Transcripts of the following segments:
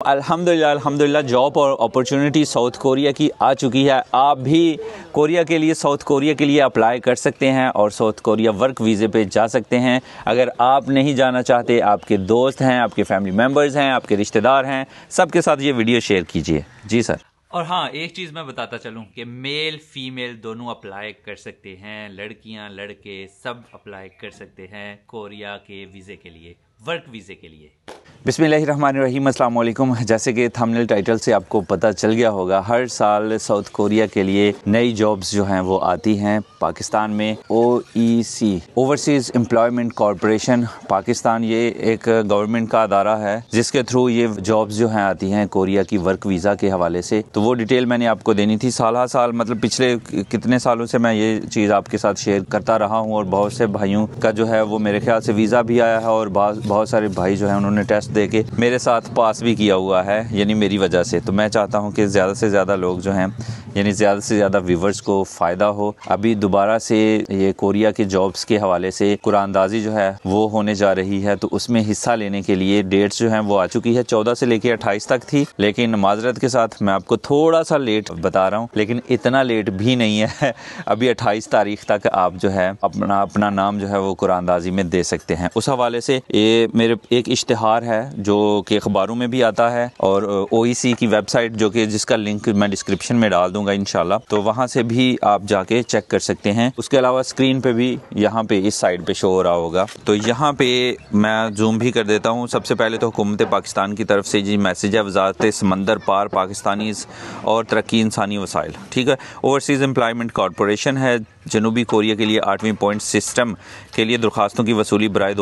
अल्हम्दुलिल्लाह जॉब और opportunity south Korea की आ चुकी है। आप भी कोरिया के लिए साउथ कोरिया के लिए अप्लाई कर सकते हैं और साउथ कोरिया वर्क वीज़े पे जा सकते हैं। अगर आप नहीं जाना चाहते, आपके दोस्त हैं, आपके फैमिली मेम्बर्स हैं, आपके रिश्तेदार हैं, सबके साथ ये वीडियो शेयर कीजिए। जी सर। और हाँ, एक चीज़ मैं बताता चलूँ कि मेल फीमेल दोनों अप्लाई कर सकते हैं, लड़कियां लड़के सब अप्लाई कर सकते हैं कोरिया के वीज़े के लिए, वर्क वीज़े के लिए। बिस्मिल्लाहिर्रहमानिर्रहीम, अस्सलाम वालेकुम। जैसे कि थंबनेल टाइटल से आपको पता चल गया होगा, हर साल साउथ कोरिया के लिए नई जॉब्स जो हैं वो आती हैं पाकिस्तान में। OEC overseas employment corporation Pakistan, ये एक गवर्नमेंट का अदारा है जिसके थ्रू ये जॉब्स जो हैं आती हैं कोरिया की वर्क वीज़ा के हवाले से। तो वो डिटेल मैंने आपको देनी थी। साल मतलब पिछले कितने सालों से मैं ये चीज़ आपके साथ शेयर करता रहा हूँ और बहुत से भाइयों का जो है वो मेरे ख्याल से वीज़ा भी आया है और बहुत सारे भाई जो हैं उन्होंने टेस्ट देके मेरे साथ पास भी किया हुआ है, यानी मेरी वजह से। तो मैं चाहता हूं कि ज़्यादा से ज़्यादा लोग जो हैं, यानी ज़्यादा से ज़्यादा व्यूवर्स को फ़ायदा हो। अभी दोबारा से ये कोरिया के जॉब्स के हवाले से कुरानदाजी जो है वो होने जा रही है, तो उसमें हिस्सा लेने के लिए डेट्स जो हैं वो आ चुकी है। 14 से लेके 28 तक थी, लेकिन माजरत के साथ मैं आपको थोड़ा सा लेट बता रहा हूँ, लेकिन इतना लेट भी नहीं है। अभी 28 तारीख तक आप जो है अपना नाम जो है वो कुरानदाजी में दे सकते हैं। उस हवाले से ये मेरे एक इश्तिहार है जो कि अखबारों में भी आता है और OEC की वेबसाइट जो कि जिसका लिंक मैं डिस्क्रिप्शन में डाल दूंगा इंशाल्लाह, तो वहां से भी आप जाके चेक कर सकते हैं। उसके अलावा स्क्रीन पे भी यहाँ पे इस साइड पे शो हो रहा होगा, तो यहाँ पे मैं जूम भी कर देता हूँ। सबसे पहले तो हुकूमत पाकिस्तान की तरफ से जी मैसेज है, वजारत समंदर पार पाकिस्तानी और तरक्की इंसानी वसाइल, ठीक है। ओवरसीज़ एम्प्लॉयमेंट कॉरपोरेशन है, जनूबी कोरिया के लिए 8वीं पॉइंट सिस्टम के लिए दरख्वास्तों की वसूली बराए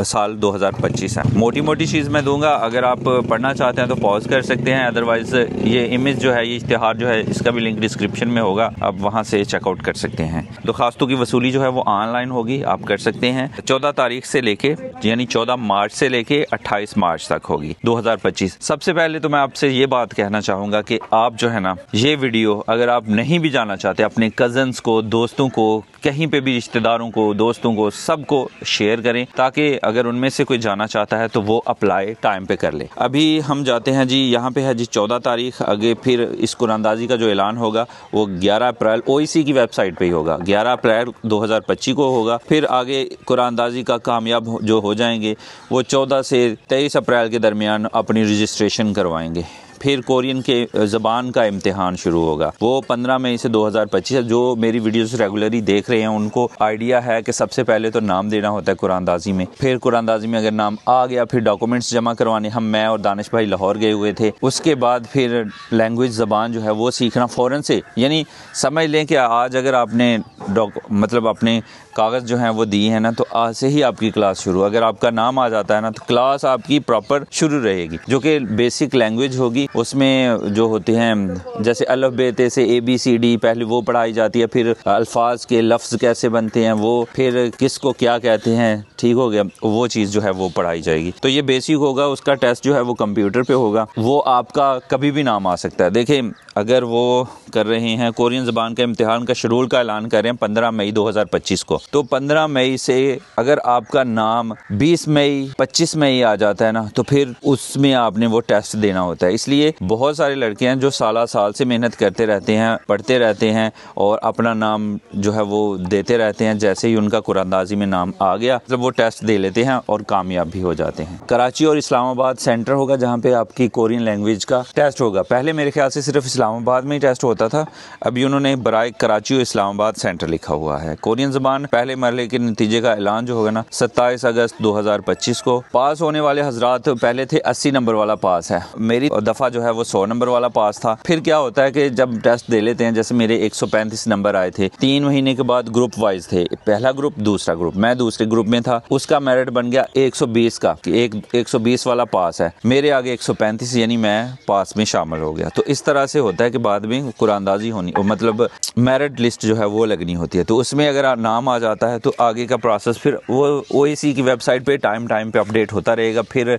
साल 2025 है। मोटी चीज़ मैं दूंगा, अगर आप पढ़ना चाहते हैं तो पॉज कर सकते हैं, अदरवाइज ये इमेज जो है, ये इश्तिहार जो है, इसका भी लिंक डिस्क्रिप्शन में होगा, आप वहां से चेकआउट कर सकते हैं। दरख्वास्तों की वसूली जो है वो ऑनलाइन होगी, आप कर सकते हैं। 14 तारीख से लेके, यानी 14 मार्च से लेके 28 मार्च तक होगी 2025। सबसे पहले तो मैं आपसे ये बात कहना चाहूँगा कि आप जो है ना, ये वीडियो अगर आप नहीं भी जाना चाहते, अपने कज़न्स को, दोस्तों को, कहीं पे भी रिश्तेदारों को, दोस्तों को, सबको शेयर करें, ताकि अगर उनमें से कोई जाना चाहता है तो वो अप्लाई टाइम पे कर ले। अभी हम जाते हैं जी, यहाँ पे है जी 14 तारीख। आगे फिर इस कुरानदाजी का जो ऐलान होगा वो 11 अप्रैल OEC की वेबसाइट पे ही होगा, 11 अप्रैल 2025 को होगा। फिर आगे कुरानदाजी का कामयाब जो हो जाएंगे वो 14 से 23 अप्रैल के दरमियान अपनी रजिस्ट्रेशन करवाएंगे। फिर कोरियन के ज़बान का इम्तिहान शुरू होगा, वो 15 मई से 2025। जो मेरी वीडियोस रेगुलरली देख रहे हैं उनको आइडिया है कि सबसे पहले तो नाम देना होता है कुरानदाजी में। फिर कुरानदाजी में अगर नाम आ गया, फिर डॉक्यूमेंट्स जमा करवाने, मैं और दानिश भाई लाहौर गए हुए थे। उसके बाद फिर लैंग्वेज ज़बान जो है वो सीखना फ़ौरन से, यानी समझ लें कि आज अगर आपने मतलब अपने कागज़ जो हैं वो दिए हैं ना, तो आज से ही आपकी क्लास शुरू। अगर आपका नाम आ जाता है ना, तो क्लास आपकी प्रॉपर शुरू रहेगी, जो कि बेसिक लैंग्वेज होगी। उसमें जो होते हैं जैसे अलफ बेते से ABCD पहले वो पढ़ाई जाती है, फिर अल्फाज के लफ्ज़ कैसे बनते हैं वो, फिर किसको क्या कहते हैं, ठीक हो गया, वो चीज़ जो है वो पढ़ाई जाएगी। तो ये बेसिक होगा। उसका टेस्ट जो है वो कंप्यूटर पे होगा, वो आपका कभी भी नाम आ सकता है। देखिए, अगर वो कर रहे हैं कोरियन ज़बान का इम्तिहान का शेड्यूल का ऐलान कर रहे हैं 15 मई 2025 को, तो 15 मई से अगर आपका नाम 20 मई 25 मई आ जाता है ना, तो फिर उसमें आपने वो टेस्ट देना होता है। इसलिए बहुत सारे लड़के हैं जो साल से मेहनत करते रहते हैं, पढ़ते रहते हैं और अपना नाम जो है वो देते रहते हैं। जैसे ही उनका कुरानदाजी में नाम आ गया, मतलब वो टेस्ट दे लेते हैं और कामयाब भी हो जाते हैं। कराची और इस्लामाबाद सेंटर होगा जहाँ पे आपकी कोरियन लैंग्वेज का टेस्ट होगा। पहले मेरे ख्याल से सिर्फ इस्लामाबाद में ही टेस्ट होता था, अभी उन्होंने बराए कराची और इस्लामाबाद सेंटर लिखा हुआ है। कोरियन ज़बान पहले मरहले के नतीजे का ऐलान जो होगा ना 27 अगस्त 2025 को। पास होने वाले हजरात पहले थे 80 नंबर वाला पास है, मेरी दफ़ा जो है वो 100 नंबर वाला पास था। फिर क्या होता है कि जब टेस्ट दे लेते हैं, जैसे मेरे 135 नंबर आए थे, 3 महीने के बाद ग्रुप वाइज थे, पहला ग्रुप दूसरा ग्रुप, मैं दूसरे ग्रुप में था, उसका मेरिट बन गया 120 का, 120 वाला पास है, मेरे आगे 135, यानी मैं पास में शामिल हो गया। तो इस तरह से होता है कि बाद में कुरानदाजी होनी, मतलब मेरिट लिस्ट जो है वो लगनी होती है, तो उसमें अगर नाम आ जाता है तो आगे का प्रोसेस फिर वो OEC की वेबसाइट पे टाइम पे अपडेट होता रहेगा। फिर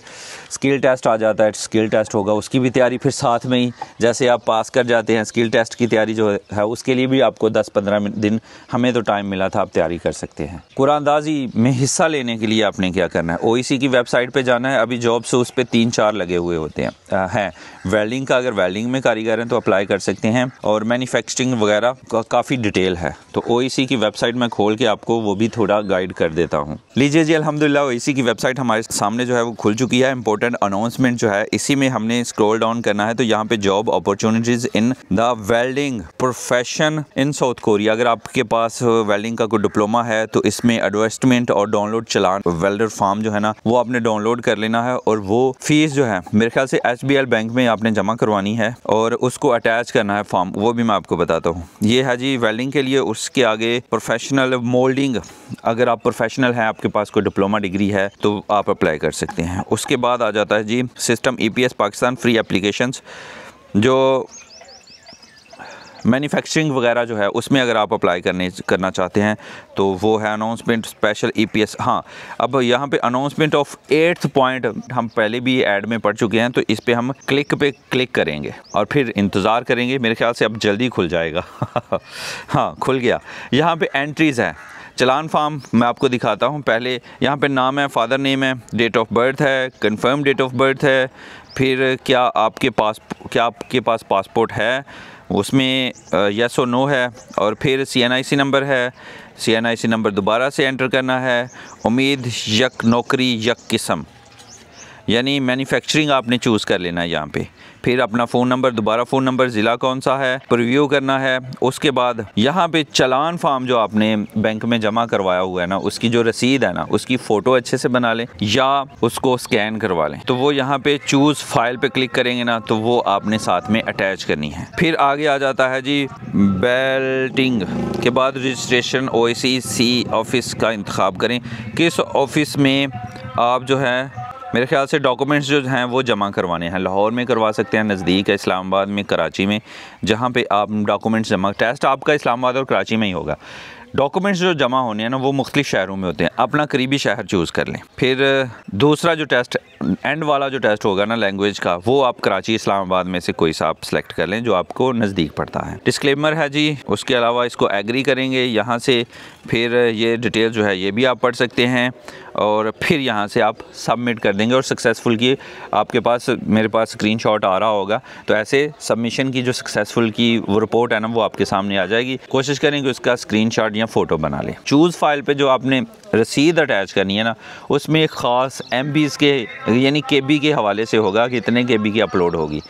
स्किल टेस्ट आ जाता है, स्किल टेस्ट होगा, उसकी भी तैयारी फिर साथ में ही, जैसे आप पास कर जाते हैं स्किल टेस्ट की तैयारी जो है उसके लिए भी आपको 10-15 दिन हमें तो टाइम मिला था, आप तैयारी कर सकते हैं। कुरानंदाजी में हिस्सा लेने के लिए आपने क्या करना है, ओईसी की वेबसाइट पे जाना है। अभी जॉब्स उस पर 3-4 लगे हुए होते हैं वेल्डिंग का, अगर वेल्डिंग में कारीगर हैं तो अप्लाई कर सकते हैं, और मैन्युफैक्चरिंग वगैरह का काफ़ी डिटेल है। तो ओईसी की वेबसाइट में खोल के आपको वो भी थोड़ा गाइड कर देता हूँ। लीजिए जी, अल्हम्दुलिल्लाह ओईसी की वेबसाइट हमारे सामने जो है वो खुल चुकी है। इंपॉर्टेंट अनाउंसमेंट जो है इसी में हमने स्क्रॉल डाउन करना है, तो यहाँ पे job opportunities in the welding profession in south Korea. अगर आपके पास वेल्डिंग का कोई डिप्लोमा है तो इसमें एडवर्टाइजमेंट और डाउनलोड चलान वेल्डर फॉर्म जो है ना वो आपने डाउनलोड कर लेना है, और वो फीस जो है मेरे ख्याल से SBL बैंक में आपने जमा करवानी है और उसको अटैच करना है फॉर्म, वो भी मैं आपको बताता हूँ। ये है जी वेल्डिंग के लिए। उसके आगे प्रोफेशनल मोल्डिंग, अगर आप प्रोफेशनल हैं, आपके पास कोई डिप्लोमा डिग्री है तो आप अप्लाई कर सकते हैं। उसके बाद आ जाता है जी system EPS Pakistan free applications, जो मैन्युफैक्चरिंग वगैरह जो है उसमें अगर आप अप्लाई करना चाहते हैं तो वो है अनाउंसमेंट स्पेशल EPS। हाँ, अब यहाँ पे अनाउंसमेंट ऑफ 8th पॉइंट हम पहले भी ऐड में पढ़ चुके हैं, तो इस पे हम क्लिक करेंगे और फिर इंतज़ार करेंगे। मेरे ख्याल से अब जल्दी खुल जाएगा। हाँ, खुल गया। यहाँ पे एंट्रीज़ हैं, चलान फार्म मैं आपको दिखाता हूँ। पहले यहाँ पे नाम है, फादर नेम है, डेट ऑफ बर्थ है, कंफर्म डेट ऑफ बर्थ है, फिर क्या आपके पास पासपोर्ट है, उसमें यस और नो है, और फिर CNIC नंबर है। CNIC नंबर दोबारा से एंटर करना है। उम्मीद यक नौकरी यक किस्म, यानी मैन्युफैक्चरिंग आपने चूज़ कर लेना है यहाँ पे। फिर अपना फ़ोन नंबर, दोबारा फ़ोन नंबर, ज़िला कौन सा है, प्रीव्यू करना है। उसके बाद यहाँ पे चलान फार्म जो आपने बैंक में जमा करवाया हुआ है ना, उसकी जो रसीद है ना उसकी फ़ोटो अच्छे से बना लें या उसको स्कैन करवा लें। तो वो यहाँ पे चूज़ फाइल पे क्लिक करेंगे ना तो वो आपने साथ में अटैच करनी है। फिर आगे आ जाता है जी बेल्टिंग के बाद रजिस्ट्रेशन। OIC ऑफिस का इंतखाब करें, किस ऑफिस में आप जो है मेरे ख्याल से डॉक्यूमेंट्स जो हैं वो जमा करवाने हैं। लाहौर में करवा सकते हैं, नज़दीक है इस्लामाबाद में, कराची में, जहाँ पे आप डॉक्यूमेंट्स जमा, टेस्ट आपका इस्लामाबाद और कराची में ही होगा। डॉक्यूमेंट्स जो जमा होने हैं ना वो मुख्तलिफ शहरों में होते हैं, अपना करीबी शहर चूज़ कर लें। फिर दूसरा जो टेस्ट, एंड वाला जो टेस्ट होगा ना लैंग्वेज का, वो आप कराची इस्लामाबाद में से कोई सा आप सेलेक्ट कर लें जो आपको नज़दीक पड़ता है। डिस्क्लेमर है जी, उसके अलावा इसको एग्री करेंगे यहाँ से। फिर ये डिटेल जो है ये भी आप पढ़ सकते हैं, और फिर यहाँ से आप सबमिट कर देंगे और सक्सेसफुल की आपके पास, मेरे पास स्क्रीनशॉट आ रहा होगा, तो ऐसे सबमिशन की जो सक्सेसफुल की वो रिपोर्ट है ना वो आपके सामने आ जाएगी। कोशिश करें कि उसका स्क्रीनशॉट या फ़ोटो बना लें। चूज़ फाइल पे जो आपने रसीद अटैच करनी है ना उसमें एक ख़ास MBs के यानी KB के हवाले से होगा कि इतने KB की अपलोड होगी।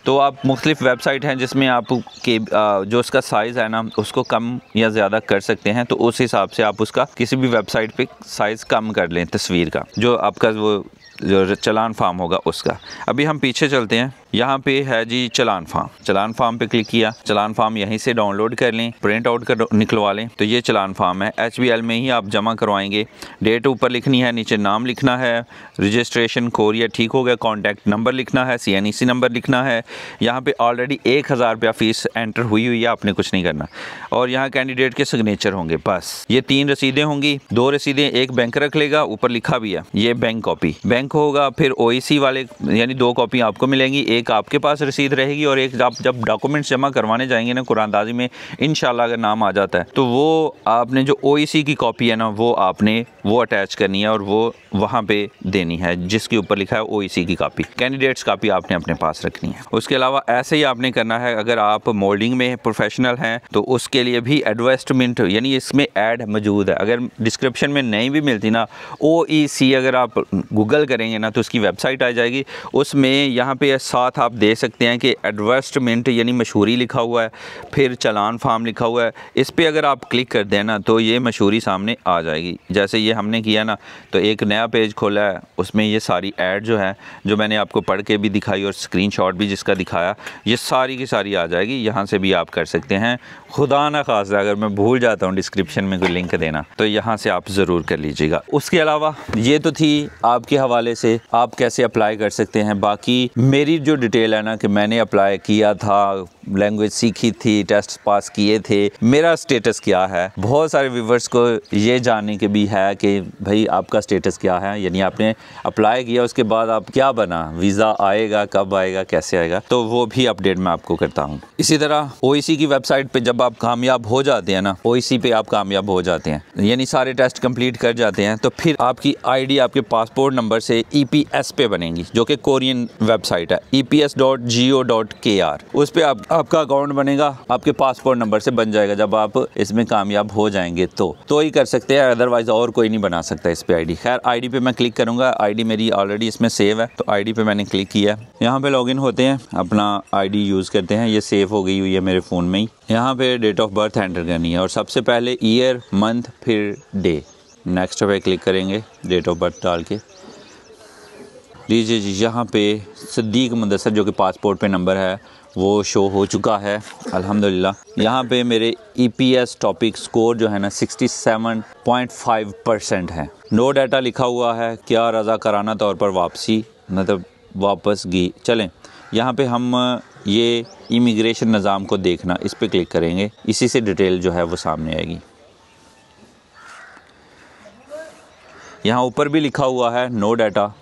तो आप मुख्तलिफ वेबसाइट हैं जिसमें आप के जो उसका साइज़ है ना उसको कम या ज़्यादा कर सकते हैं, तो उस हिसाब से आप उसका किसी भी वेबसाइट पे साइज़ कम कर लें तस्वीर का, जो आपका वो जो चलान फार्म होगा उसका। अभी हम पीछे चलते हैं, यहाँ पे है जी चलान फार्म। चलान फार्म पे क्लिक किया, चलान फार्म यहीं से डाउनलोड कर लें, प्रिंट आउट कर निकलवा लें। तो ये चलान फार्म है, HBL में ही आप जमा करवाएंगे। डेट ऊपर लिखनी है, नीचे नाम लिखना है, रजिस्ट्रेशन कोरिया ठीक हो गया, कॉन्टैक्ट नंबर लिखना है, CNIC नंबर लिखना है। यहाँ पे ऑलरेडी 1000 रुपया फ़ीस एंटर हुई है, आपने कुछ नहीं करना। और यहाँ कैंडिडेट के सिग्नेचर होंगे, बस ये 3 रसीदें होंगी, 2 रसीदें एक बैंक रख लेगा, ऊपर लिखा भी है ये बैंक कॉपी, बैंक होगा। फिर OIC वाले यानी 2 कॉपी आपको मिलेंगी, एक आपके पास रसीद रहेगी, और एक आप जब डॉक्यूमेंट्स जमा करवाने जाएंगे ना कुरानंदाजी में, इंशाल्लाह अगर नाम आ जाता है तो वो आपने जो OIC की कॉपी है ना वो आपने वो अटैच करनी है और वो वहाँ पे देनी है जिसके ऊपर लिखा है OIC की कॉपी। कैंडिडेट्स कॉपी आपने अपने पास रखनी है। उसके अलावा ऐसे ही आपने करना है, अगर आप मोल्डिंग में प्रोफेशनल हैं तो उसके लिए भी एडवर्टाइजमेंट यानी इसमें ऐड मौजूद है। अगर डिस्क्रिप्शन में नहीं भी मिलती ना, OEC अगर आप गूगल करेंगे ना तो उसकी वेबसाइट आ जाएगी, उसमें यहाँ पे साथ आप दे सकते हैं कि एडवर्टाइजमेंट यानी मशहूरी लिखा हुआ है, फिर चलान फार्म लिखा हुआ है। इस पर अगर आप क्लिक कर दें ना तो ये मशहूरी सामने आ जाएगी। जैसे ये हमने किया ना तो एक नया पेज खोला है, उसमें ये सारी ऐड जो है जो मैंने आपको पढ़ के भी दिखाई और स्क्रीनशॉट भी जिसका दिखाया, ये सारी की सारी आ जाएगी। यहाँ से भी आप कर सकते हैं। खुदा ना खास्ता अगर मैं भूल जाता हूँ डिस्क्रिप्शन में कोई लिंक देना तो यहाँ से आप ज़रूर कर लीजिएगा। उसके अलावा ये तो थी आपके हवाले से आप कैसे अप्लाई कर सकते हैं। बाकी मेरी जो डिटेल है ना कि मैंने अप्लाई किया था, लैंग्वेज सीखी थी, टेस्ट पास किए थे, मेरा स्टेटस क्या है। बहुत सारे व्यूवर्स को ये जानने के भी है कि भाई आपका स्टेटस क्या है, यानी आपने अप्लाई किया उसके बाद आप क्या बना, वीज़ा आएगा, कब आएगा, कैसे आएगा, तो वो भी अपडेट मैं आपको करता हूँ। इसी तरह OEC की वेबसाइट पे जब आप कामयाब हो जाते हैं ना, OEC पे आप कामयाब हो जाते हैं, यानी सारे टेस्ट कंप्लीट कर जाते हैं, तो फिर आपकी ID आपके पासपोर्ट नंबर से EPS पे बनेगी, जो कि कोरियन वेबसाइट है, eps.go.kr। उस पे आपका अकाउंट बनेगा, आपके पासपोर्ट नंबर से बन जाएगा। जब आप इसमें कामयाब हो जाएंगे तो ही कर सकते हैं, अदरवाइज और कोई नहीं बना सकता इस पे ID। खैर ID पे मैं क्लिक करूँगा, ID मेरी ऑलरेडी इसमें सेव है, तो ID पे मैंने क्लिक किया। यहाँ पे लॉगिन होते हैं, अपना ID यूज़ करते हैं, ये सेव हो गई हुई है मेरे फ़ोन में ही। यहाँ पे डेट ऑफ बर्थ एंटर करनी है और सबसे पहले ईयर, मंथ, फिर डे। नेक्स्ट पे क्लिक करेंगे, डेट ऑफ बर्थ डाल के लीजिए जी। यहाँ पे सिद्दीक मुदस्सर जो कि पासपोर्ट पे नंबर है वो शो हो चुका है अल्हम्दुलिल्लाह। यहाँ पे मेरे EPS टॉपिक स्कोर जो है ना 67.5% है। नो डाटा लिखा हुआ है, क्या रज़ाकाराना तौर पर वापसी, मतलब वापस गई। चलें यहाँ पे हम ये इमिग्रेशन निज़ाम को देखना, इस पे क्लिक करेंगे, इसी से डिटेल जो है वो सामने आएगी। यहाँ ऊपर भी लिखा हुआ है नो डाटा,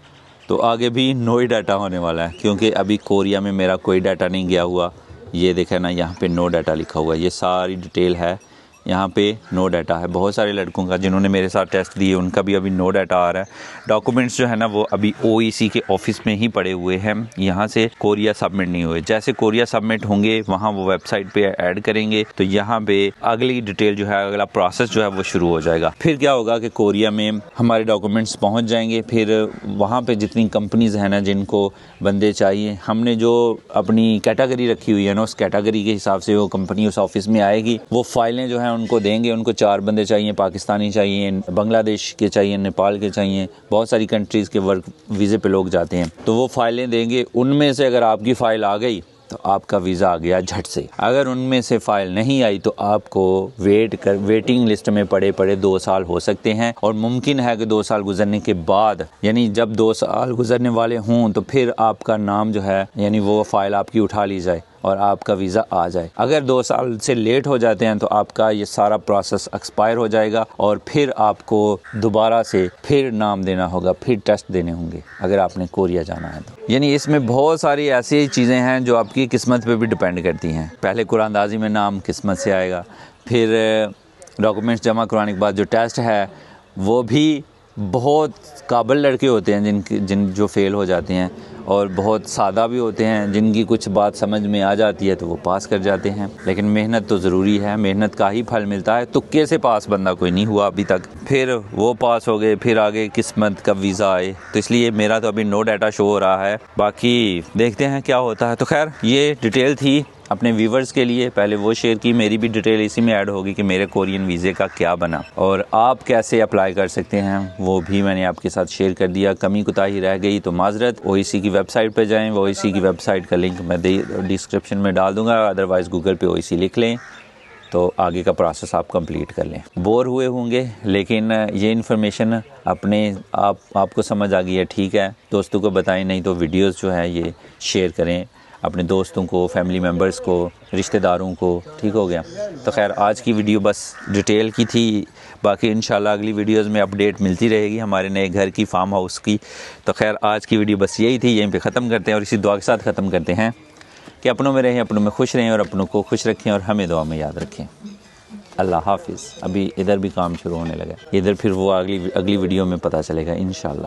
तो आगे भी नो ही डाटा होने वाला है, क्योंकि अभी कोरिया में मेरा कोई डाटा नहीं गया हुआ। ये देखें ना, यहाँ पे नो डाटा लिखा हुआ है, ये सारी डिटेल है, यहाँ पे नो डाटा है। बहुत सारे लड़कों का जिन्होंने मेरे साथ टेस्ट दिए उनका भी अभी नो डाटा आ रहा है। डॉक्यूमेंट्स जो है ना वो अभी OEC के ऑफिस में ही पड़े हुए हैं, यहाँ से कोरिया सबमिट नहीं हुए। जैसे कोरिया सबमिट होंगे वहाँ वो वेबसाइट पे ऐड करेंगे, तो यहाँ पे अगली डिटेल जो है, अगला प्रोसेस जो है वो शुरू हो जाएगा। फिर क्या होगा कि कोरिया में हमारे डॉक्यूमेंट्स पहुँच जाएंगे, फिर वहाँ पर जितनी कंपनीज़ हैं ना जिनको बंदे चाहिए, हमने जो अपनी कैटेगरी रखी हुई है ना, उस कैटेगरी के हिसाब से वो कंपनी उस ऑफिस में आएगी, वो फाइलें जो हैं उनको देंगे। उनको 4 बंदे चाहिए, पाकिस्तानी चाहिए, बांग्लादेश के चाहिए, नेपाल के चाहिए, बहुत सारी कंट्रीज़ के वर्क वीज़े पे लोग जाते हैं, तो वो फाइलें देंगे। उनमें से अगर आपकी फ़ाइल आ गई तो आपका वीज़ा आ गया झट से। अगर उनमें से फ़ाइल नहीं आई तो आपको वेटिंग लिस्ट में पड़े 2 साल हो सकते हैं, और मुमकिन है कि 2 साल गुजरने के बाद, यानी जब 2 साल गुजरने वाले हों, तो फिर आपका नाम जो है, यानी वो फ़ाइल आपकी उठा ली जाए और आपका वीज़ा आ जाए। अगर 2 साल से लेट हो जाते हैं तो आपका ये सारा प्रोसेस एक्सपायर हो जाएगा और फिर आपको दोबारा से फिर नाम देना होगा, फिर टेस्ट देने होंगे अगर आपने कोरिया जाना है तो। यानी इसमें बहुत सारी ऐसी चीज़ें हैं जो आपकी किस्मत पे भी डिपेंड करती हैं। पहले कुरानदाजी में नाम किस्मत से आएगा, फिर डॉक्यूमेंट्स जमा करवाने के बाद जो टेस्ट है वो भी बहुत काबिल लड़के होते हैं जिन जो फेल हो जाते हैं, और बहुत सादा भी होते हैं जिनकी कुछ बात समझ में आ जाती है तो वो पास कर जाते हैं। लेकिन मेहनत तो ज़रूरी है, मेहनत का ही फल मिलता है। तुक्के से पास बंदा कोई नहीं हुआ अभी तक, फिर वो पास हो गए, फिर आगे किस्मत का वीज़ा आए। तो इसलिए मेरा तो अभी नो डाटा शो हो रहा है, बाकी देखते हैं क्या होता है। तो खैर ये डिटेल थी अपने व्यूवर्स के लिए, पहले वो शेयर की। मेरी भी डिटेल इसी में ऐड होगी कि मेरे कोरियन वीज़े का क्या बना और आप कैसे अप्लाई कर सकते हैं, वो भी मैंने आपके साथ शेयर कर दिया। कमी कोताही रह गई तो माजरत। OEC की वेबसाइट पर जाएं, वो OEC की वेबसाइट का लिंक मैं डिस्क्रिप्शन में डाल दूँगा, अदरवाइज़ गूगल पे OEC लिख लें तो आगे का प्रोसेस आप कंप्लीट कर लें। बोर हुए होंगे, लेकिन ये इन्फॉर्मेशन आपको समझ आ गई है, ठीक है। दोस्तों को बताएं, नहीं तो वीडियोस जो है ये शेयर करें अपने दोस्तों को, फैमिली मेम्बर्स को, रिश्तेदारों को, ठीक हो गया। तो खैर आज की वीडियो बस डिटेल की थी, बाकी इंशाल्लाह अगली वीडियोस में अपडेट मिलती रहेगी हमारे नए घर की, फार्म हाउस की। तो खैर आज की वीडियो बस यही थी, यहीं पे ख़त्म करते हैं और इसी दुआ के साथ ख़त्म करते हैं कि अपनों में रहें, अपनों में खुश रहें और अपनों को खुश रखें और हमें दुआ में याद रखें। अल्लाह हाफिज़। अभी इधर भी काम शुरू होने लगा, इधर फिर वो अगली वीडियो में पता चलेगा इंशाल्लाह।